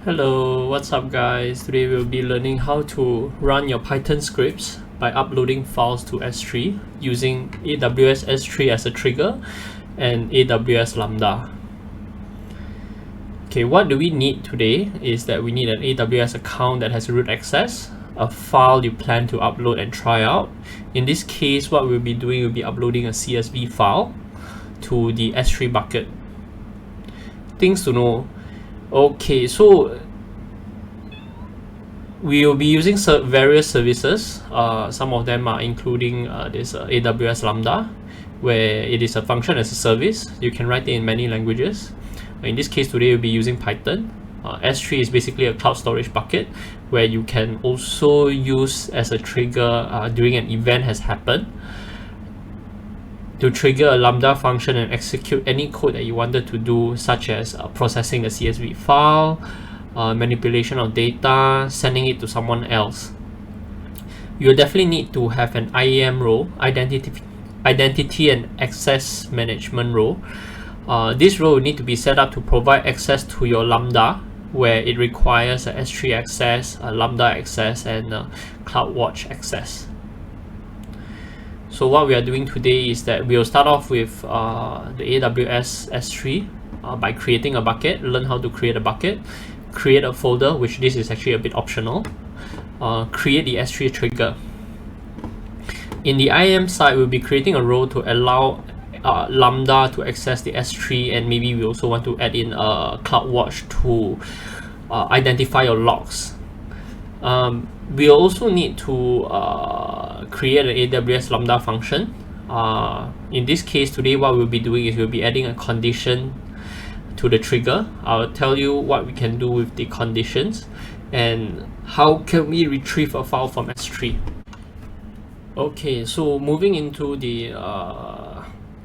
Hello, what's up guys? Today we'll be learning how to run your Python scripts by uploading files to S3 using AWS S3 as a trigger and AWS Lambda. Okay, what do we need today is that we need an AWS account that has root access, a file you plan to upload and try out. In this case, what we'll be doing will be uploading a CSV file to the S3 bucket. Things to know. Okay, so we will be using various services. Some of them are including this AWS Lambda, where it is a function as a service. You can write it in many languages. In this case today, we'll be using Python. S3 is basically a cloud storage bucket where you can also use as a trigger during an event has happened to trigger a Lambda function and execute any code that you wanted to do, such as processing a CSV file, manipulation of data, sending it to someone else. You'll definitely need to have an IAM role, identity and access management role. This role will need to be set up to provide access to your Lambda, where it requires a S3 access, a Lambda access, and CloudWatch access. So what we are doing today is that we'll start off with the AWS S3 by creating a bucket, learn how to create a bucket, create a folder, which this is actually a bit optional, create the S3 trigger. In the IAM side, we'll be creating a role to allow Lambda to access the S3, and maybe we also want to add in a CloudWatch to identify your logs. We also need to create an AWS Lambda function. In this case today, what we'll be doing is we'll be adding a condition to the trigger. I'll tell you what we can do with the conditions and how can we retrieve a file from S3. Okay, so moving into the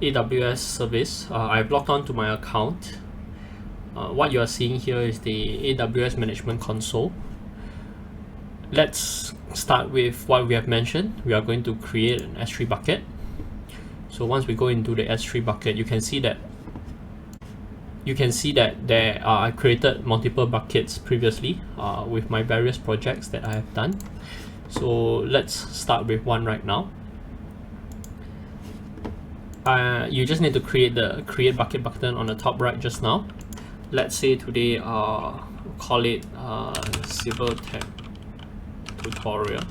AWS service, I've logged on to my account. What you are seeing here is the AWS Management Console. Let's start with what we have mentioned. We are going to create an S3 bucket. So once we go into the S3 bucket, you can see that there I created multiple buckets previously with my various projects that I have done. So let's start with one right now. You just need to create the create bucket button on the top right just now. Let's say today call it Civil Tech tutorial.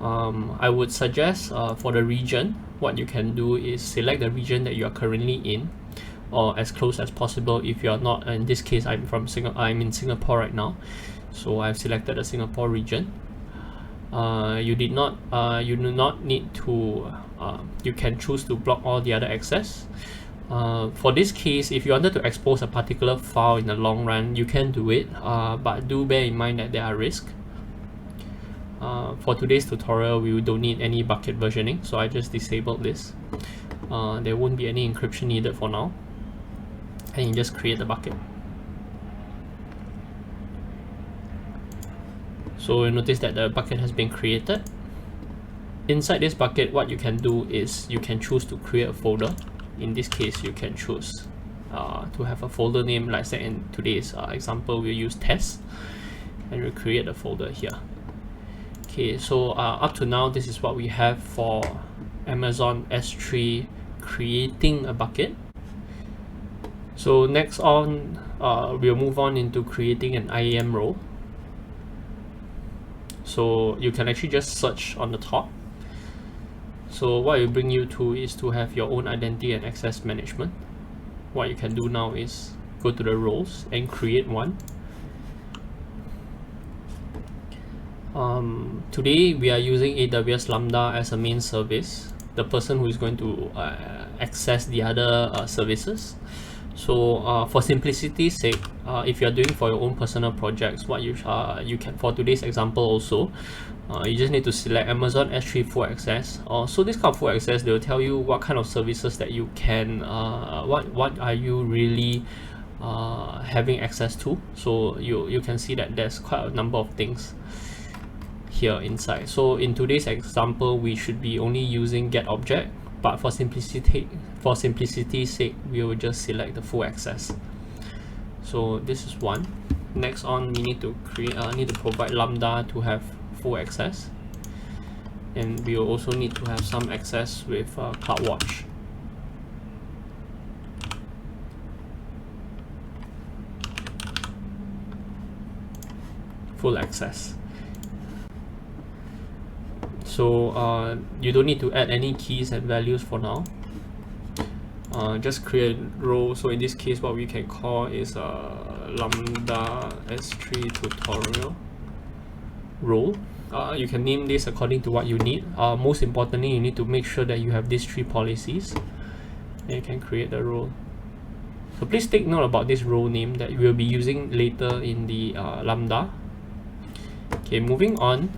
I would suggest for the region, what you can do is select the region that you are currently in, or as close as possible. If you are not, in this case I'm in Singapore right now, so I've selected the Singapore region. You do not need to you can choose to block all the other access. For this case, if you wanted to expose a particular file in the long run, you can do it, but do bear in mind that there are risks. For today's tutorial, we don't need any bucket versioning, so I just disabled this. There won't be any encryption needed for now, and you just create the bucket. So you notice that the bucket has been created. Inside this bucket, what you can do is you can choose to create a folder. In this case, you can choose to have a folder name. Like say in today's example, we'll use test, and we'll create a folder here. Okay, so up to now, this is what we have for Amazon S3 creating a bucket. So next on, we'll move on into creating an IAM role. So you can actually just search on the top. So what it will bring you to is to have your own identity and access management. What you can do now is go to the roles and create one. Today we are using AWS Lambda as a main service, the person who is going to access the other services. So for simplicity's sake, if you are doing for your own personal projects, what you can, for today's example also, you just need to select Amazon S3 full access. So this kind of full access, they will tell you what kind of services that you can, what are you really having access to. So you can see that there's quite a number of things here inside. So in today's example, we should be only using get object, but for simplicity's sake, we will just select the full access. So this is one. next on, we need to provide Lambda to have full access, and we will also need to have some access with CloudWatch. Full access. So you don't need to add any keys and values for now. Just create a role. So in this case, what we can call is Lambda S3 tutorial role. You can name this according to what you need. Most importantly, you need to make sure that you have these 3 policies, and you can create the role. So please take note about this role name that we'll be using later in the Lambda. Okay, moving on.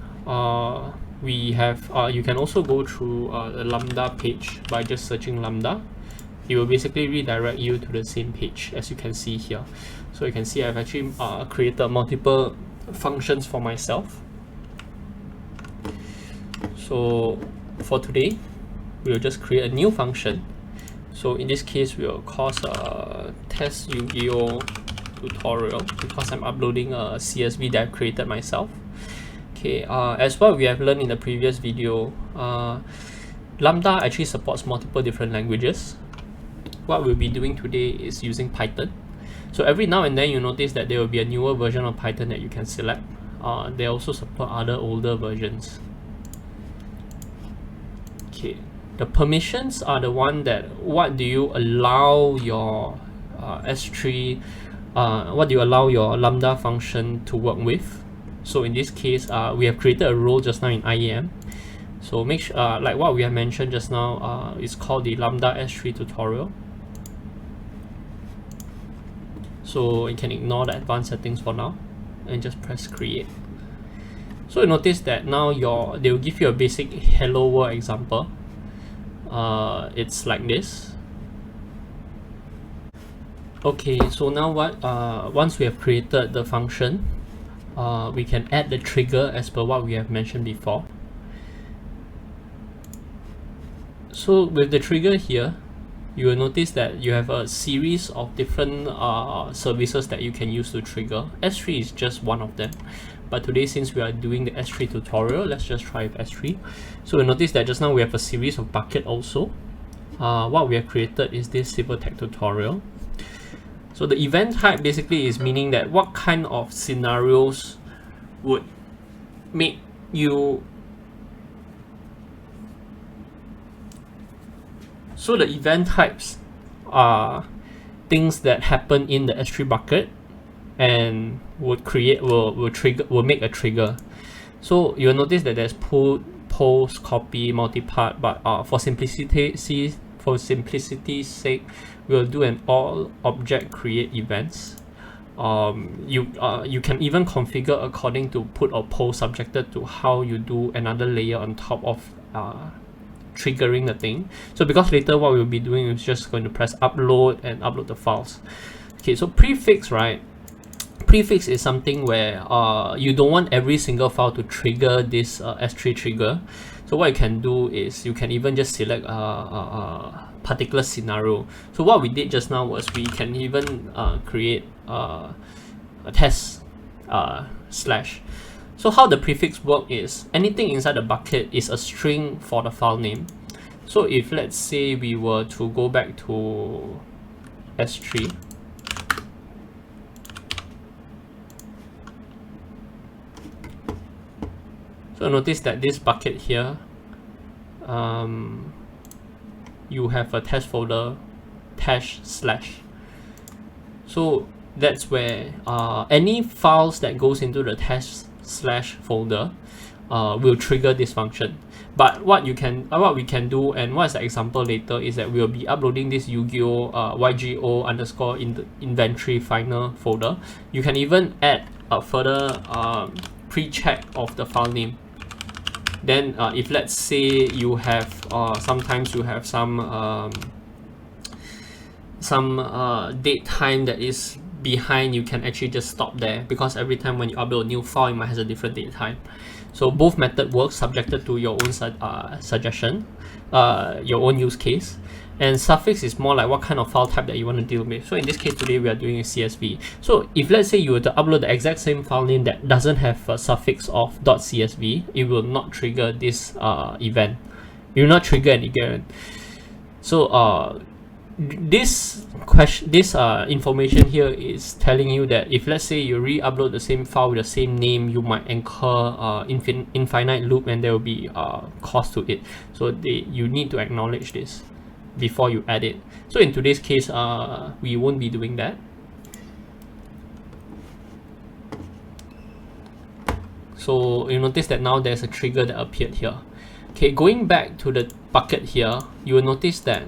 We have you can also go through the Lambda page by just searching Lambda. It will basically redirect you to the same page as you can see here. So you can see I've actually created multiple functions for myself. So for today, we'll just create a new function. So in this case, we'll call test Yu-Gi-Oh tutorial because I'm uploading a CSV that I've created myself. Okay, as what we have learned in the previous video, Lambda actually supports multiple different languages. What we'll be doing today is using Python. So every now and then you notice that there will be a newer version of Python that you can select. They also support other older versions. Okay, the permissions are the one that what do you allow your S3, what do you allow your Lambda function to work with. So in this case, we have created a role just now in IAM. So make sure, like what we have mentioned just now, it's called the Lambda S3 tutorial. So you can ignore the advanced settings for now and just press create. So you notice that now they will give you a basic hello world example. It's like this. Okay, so now once we have created the function, we can add the trigger as per what we have mentioned before. So with the trigger here, you will notice that you have a series of different services that you can use to trigger. S3 is just one of them. But today, since we are doing the S3 tutorial, let's just try with S3. So you'll notice that just now we have a series of bucket also. What we have created is this CyberTech tutorial. So the event type basically is meaning that what kind of scenarios would make you. So the event types are things that happen in the S3 bucket and will make a trigger. So you'll notice that there's put, post, copy, multipart, but for simplicity's sake, we'll do an all object create events. You can even configure according to put or post subjected to how you do another layer on top of triggering the thing. So because later what we'll be doing is just going to press upload and upload the files. Okay, so prefix, right? Prefix is something where you don't want every single file to trigger this S3 trigger. So what you can do is you can even just select a particular scenario. So what we did just now was we can even create a test slash. So how the prefix work is anything inside the bucket is a string for the file name. So if let's say we were to go back to S3, so notice that this bucket here, you have a test folder test slash. So that's where any files that goes into the test slash folder will trigger this function. But what we can do, and what's the example later, is that we'll be uploading this Yu-Gi-Oh YGO underscore inventory final folder. You can even add a further pre-check of the file name. Then if let's say you have sometimes you have some date time that is behind, you can actually just stop there, because every time when you upload a new file, it might have a different date time. So both method works subjected to your own suggestion, your own use case. And suffix is more like what kind of file type that you want to deal with. So in this case today we are doing a CSV. So if let's say you were to upload the exact same file name that doesn't have a suffix of .csv, it will not trigger this event. It will not trigger an event. So this information here is telling you that if let's say you re-upload the same file with the same name, you might incur infinite loop, and there will be cost to it. So you need to acknowledge this before you add it. So in today's case, we won't be doing that. So you notice that now there's a trigger that appeared here. Okay, going back to the bucket here, you will notice that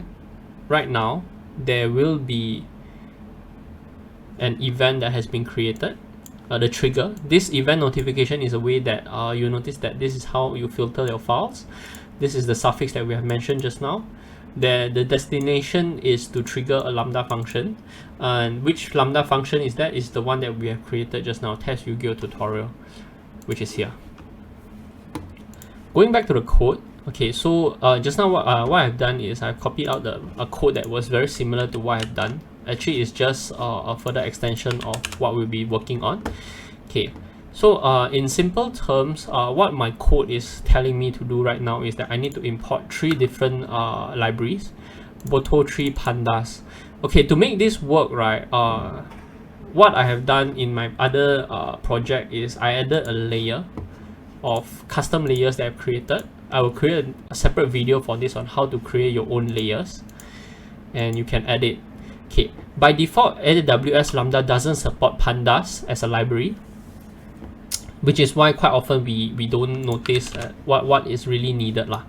right now there will be an event that has been created, the trigger. This event notification is a way that you notice that this is how you filter your files. This is the suffix that we have mentioned just now. The destination is to trigger a Lambda function, and which Lambda function is that? Is the one that we have created just now, test Yu-Gi-Oh tutorial, which is here. Going back to the code, okay, so just now what I've done is I've copied out a code that was very similar to what I've done. Actually, it's just a further extension of what we'll be working on. Okay, so in simple terms, what my code is telling me to do right now is that I need to import 3 different libraries, Boto3 pandas. Okay, to make this work, right, what I have done in my other project is I added a layer of custom layers that I've created. I will create a separate video for this on how to create your own layers, and you can edit. Okay, by default, AWS Lambda doesn't support pandas as a library, which is why quite often we don't notice what is really needed lah.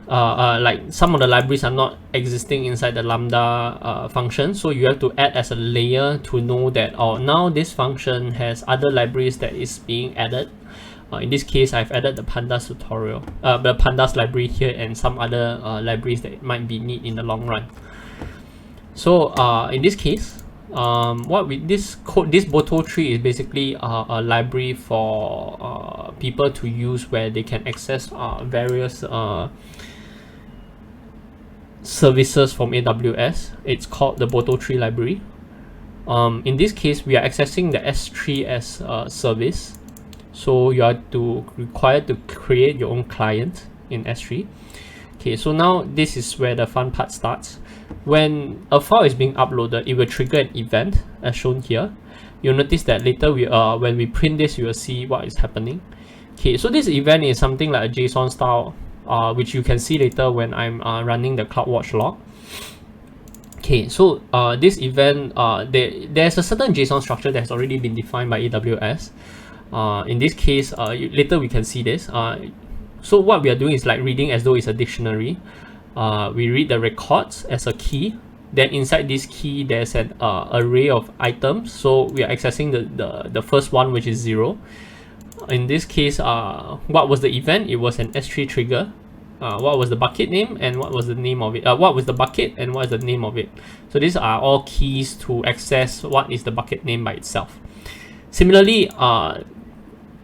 Like some of the libraries are not existing inside the Lambda function, so you have to add as a layer to know that now this function has other libraries that is being added. In this case, I've added the pandas tutorial, the pandas library here, and some other libraries that might be needed in the long run. So in this case, this Boto3 is basically a library for people to use where they can access various services from AWS. It's called the Boto3 library. In this case, we are accessing the S3 as a service. So you are required to create your own client in S3. Okay, so now this is where the fun part starts. When a file is being uploaded, it will trigger an event as shown here. You'll notice that later when we print this, you will see what is happening. Okay, so this event is something like a JSON style, which you can see later when I'm running the CloudWatch log. Okay, so this event, there's a certain JSON structure that's already been defined by AWS. In this case, later we can see this. So what we are doing is like reading as though it's a dictionary. We read the records as a key. Then inside this key, there's an array of items. So we are accessing the first one, which is 0. In this case, what was the event? It was an S3 trigger. What was the bucket name and what was the name of it? What was the bucket and what is the name of it? So these are all keys to access what is the bucket name by itself. Similarly,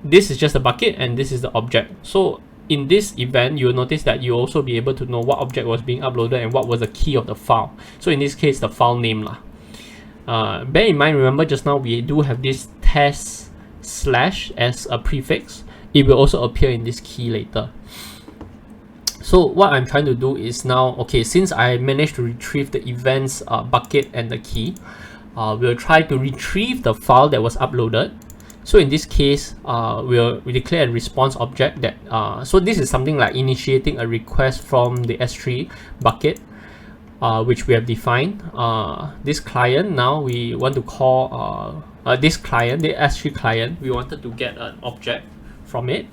this is just a bucket and this is the object. So in this event, you'll notice that you'll also be able to know what object was being uploaded and what was the key of the file. So in this case, the file name lah. Bear in mind, remember just now we do have this test / as a prefix. It will also appear in this key later. So what I'm trying to do is now, okay, since I managed to retrieve the events bucket and the key, we'll try to retrieve the file that was uploaded. So in this case, we declare a response object that, so this is something like initiating a request from the S3 bucket, which we have defined. This client, now we want to call this client, the S3 client, we wanted to get an object from it.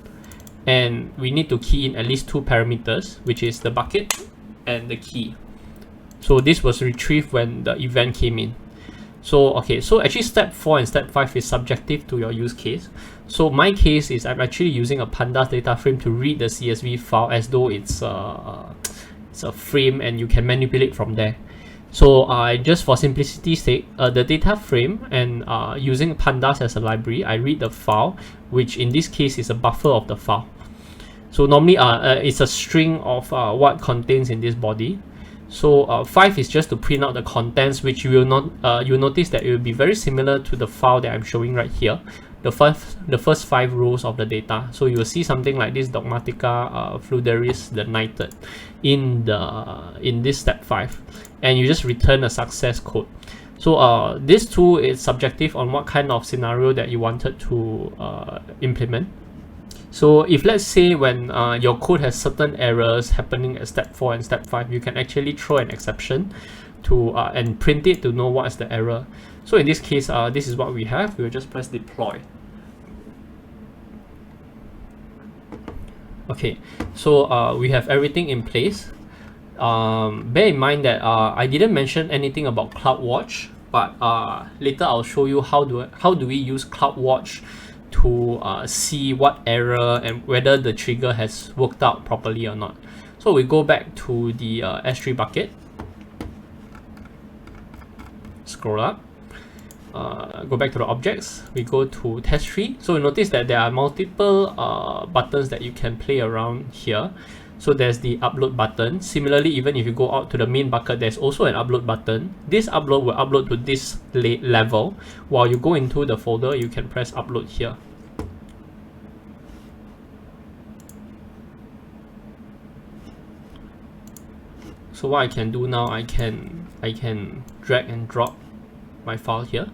And we need to key in at least 2 parameters, which is the bucket and the key. So this was retrieved when the event came in. So okay, so actually step 4 and step 5 is subjective to your use case. So my case is I'm actually using a pandas data frame to read the CSV file as though it's a frame and you can manipulate from there. So just for simplicity's sake, the data frame and using pandas as a library, I read the file, which in this case is a buffer of the file. So normally it's a string of what contains in this body. So 5 is just to print out the contents, which you will not you'll notice that it will be very similar to the file that I'm showing right here. The first 5 rows of the data. So you will see something like this: Dogmatica Fluidaris the Knighted in this step 5, and you just return a success code. So this tool is subjective on what kind of scenario that you wanted to implement. So if let's say when your code has certain errors happening at step 4 and step 5, you can actually throw an exception to and print it to know what is the error. So in this case, this is what we have. We will just press deploy. Okay, so we have everything in place. Bear in mind that I didn't mention anything about CloudWatch, but later I'll show you how do we use CloudWatch to see what error and whether the trigger has worked out properly or not. So we go back to the S3 bucket, scroll up, go back to the objects, we go to test tree. So you notice that there are multiple buttons that you can play around here. So there's the upload button. Similarly, even if you go out to the main bucket, there's also an upload button. This upload will upload to this level. While you go into the folder, you can press upload here. So what I can do now, I can drag and drop my file here.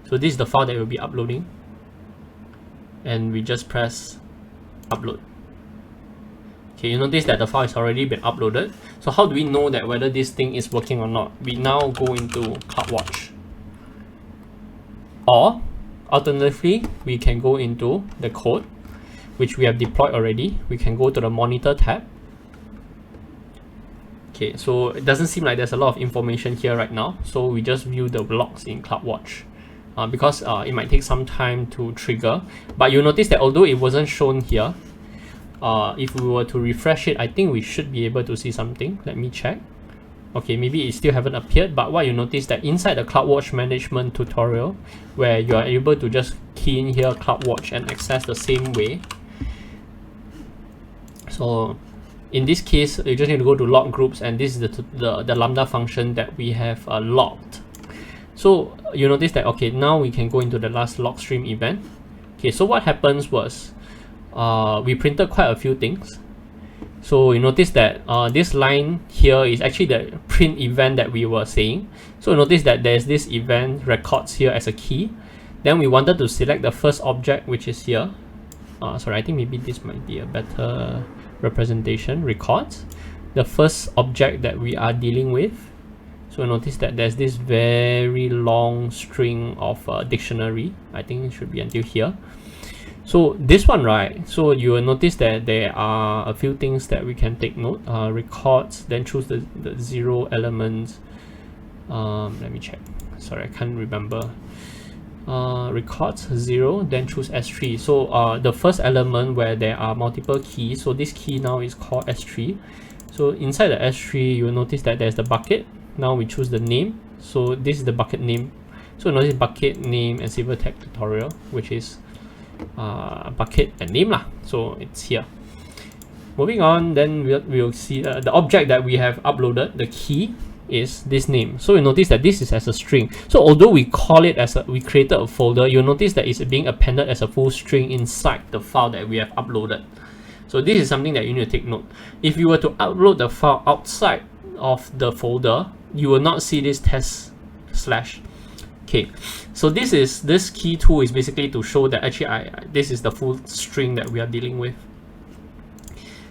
So this is the file that will be uploading, and we just press upload. Okay, you notice that the file has already been uploaded. So how do we know that whether this thing is working or not? We now go into CloudWatch. Or alternatively, we can go into the code, which we have deployed already. We can go to the monitor tab. Okay, so it doesn't seem like there's a lot of information here right now. So we just view the logs in CloudWatch because it might take some time to trigger. But you'll notice that although it wasn't shown here, if we were to refresh it, I think we should be able to see something. Let me check. Okay, maybe it still haven't appeared, but what you notice that inside the CloudWatch management tutorial, where you are able to just key in here CloudWatch and access the same way. So in this case, you just need to go to log groups, and this is the Lambda function that we have logged. So you notice that, okay, now we can go into the last log stream event. Okay, so what happens was, we printed quite a few things. So you notice that this line here is actually the print event that we were saying. So notice that there's this event records here as a key. Then we wanted to select the first object, which is here. Sorry, I think maybe this might be a better representation. Records the first object that we are dealing with. So notice that there's this very long string of dictionary. I think it should be until here. So this one, right? So you will notice that there are a few things that we can take note. Records, then choose the 0 elements. Let me check. Sorry, I can't remember. Records 0, then choose S3. So the first element where there are multiple keys. So this key now is called S3. So inside the S3, you will notice that there's the bucket. Now we choose the name. So this is the bucket name. So notice bucket name and Silvertech tutorial, which is bucket and name lah. So it's here. Moving on, then we'll see the object that we have uploaded. The key is this name. So you notice that this is as a string. So although we call it as we created a folder, you'll notice that it's being appended as a full string inside the file that we have uploaded. So this is something that you need to take note. If you were to upload the file outside of the folder, you will not see this test slash. Okay, so this key tool is basically to show that actually this is the full string that we are dealing with.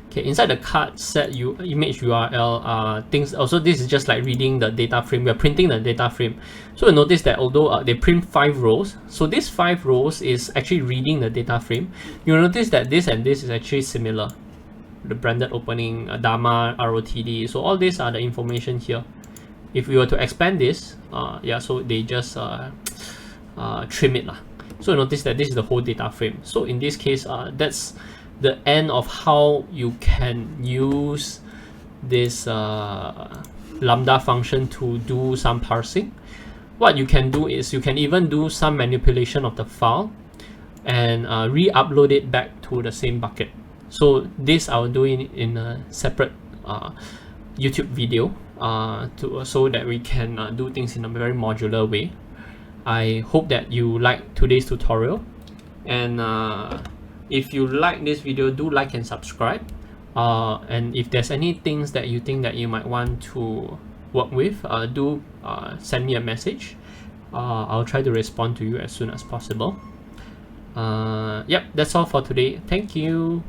Okay, inside the card set image URL things. Also, this is just like reading the data frame. We are printing the data frame. So you notice that although they print 5 rows, so this 5 rows is actually reading the data frame. You'll notice that this and this is actually similar. The branded opening, Dharma, ROTD. So all these are the information here. If we were to expand this, yeah, so they just trim it lah. So notice that this is the whole data frame. So in this case, that's the end of how you can use this Lambda function to do some parsing. What you can do is you can even do some manipulation of the file and re-upload it back to the same bucket. So this I will do in a separate YouTube video. so that we can do things in a very modular way. I hope that you like today's tutorial, and if you like this video, do like and subscribe. And if there's any things that you think that you might want to work with, do send me a message. I'll try to respond to you as soon as possible. Yep, that's all for today. Thank you.